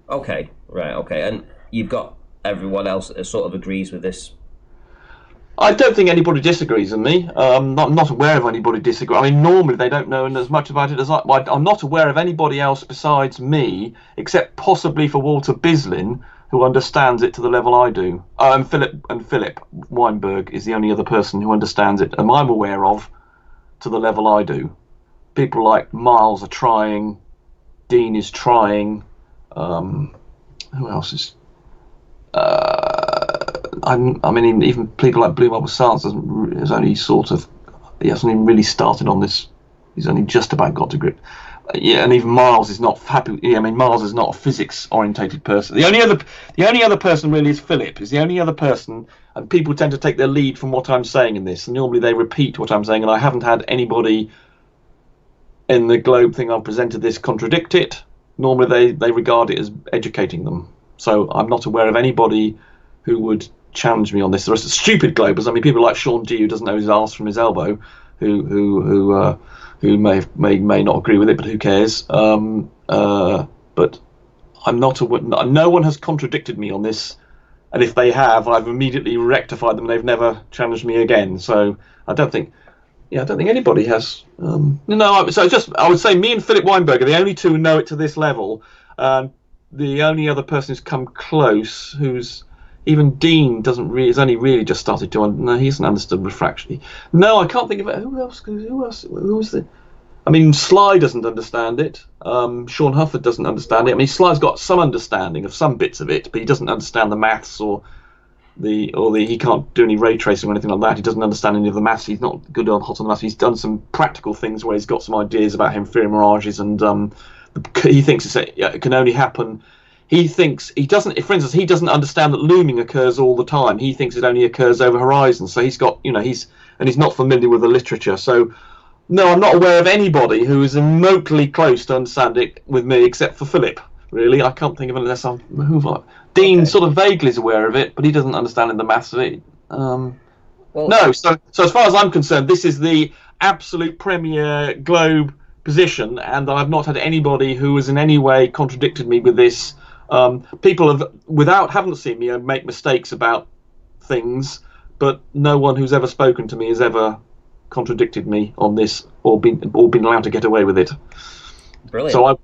Okay, right, okay. And you've got everyone else that sort of agrees with this. I don't think anybody disagrees with me. I'm not aware of anybody disagree. I mean, normally they don't know as much about it as I. I'm not aware of anybody else besides me, except possibly for Walter Bislin, who understands it to the level I do. Philip Weinberg is the only other person who understands it, and I'm aware of to the level I do. People like Miles are trying. Dean is trying. Who else is? I mean, even people like Blue Marble Sans has only sort of, he hasn't even really started on this. He's only just about got to grip. Yeah, and even Miles is not happy. Yeah, I mean, Miles is not a physics-orientated person. The only other person really is Philip. Is the only other person, and people tend to take their lead from what I'm saying in this. And normally they repeat what I'm saying, and I haven't had anybody in the Globe thing I've presented this contradict it. Normally they regard it as educating them. So I'm not aware of anybody who would challenge me on this. There are stupid Globers. I mean, people like Sean D, who doesn't know his arse from his elbow, who may not agree with it, but who cares? But I'm not aware. No one has contradicted me on this, and if they have, I've immediately rectified them. They've never challenged me again. So I don't think anybody has. I would say me and Philip Weinberg are the only two who know it to this level. The only other person who's come close, who's even Dean has only really just started to. No, he hasn't understood refraction. No, I can't think of it. Who else? Who was the? I mean, Sly doesn't understand it. Sean Hufford doesn't understand it. I mean, Sly's got some understanding of some bits of it, but he doesn't understand the maths or he can't do any ray tracing or anything like that. He doesn't understand any of the maths. He's not good on hot on the maths. He's done some practical things where he's got some ideas about hemispheric mirages, and he thinks it can only happen. He thinks he doesn't. For instance, he doesn't understand that looming occurs all the time. He thinks it only occurs over horizons. So he's got, he's not familiar with the literature. So no, I'm not aware of anybody who is remotely close to understanding it with me, except for Philip. Really, I can't think of it unless I'm Dean sort of vaguely is aware of it, but he doesn't understand the maths of it. No, so as far as I'm concerned, this is the absolute premier Globe position, and I've not had anybody who has in any way contradicted me with this. People haven't seen me make mistakes about things, but no one who's ever spoken to me has ever contradicted me on this or been allowed to get away with it. Brilliant. So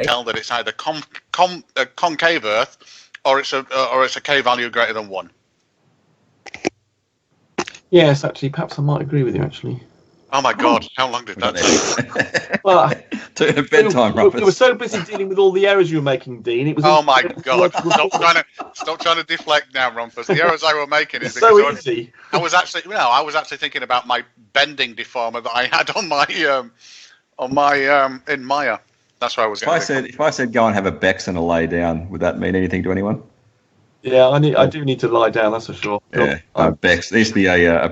tell that it's either concave Earth or it's a K value greater than 1. Yes, actually, perhaps I might agree with you. Actually. Oh my God! How long did that take? Well, took a bedtime, Rumpus. We were so busy dealing with all the errors you were making, Dean. It was. Oh my God! Stop trying to deflect now, Rumpus. The errors I were making is so easy. I was actually thinking about my bending deformer that I had on my in Maya. That's why I was. If I said go and have a Bex and a lay down, would that mean anything to anyone? Yeah, I do need to lie down. That's for sure. Yeah, Bex. There used to be a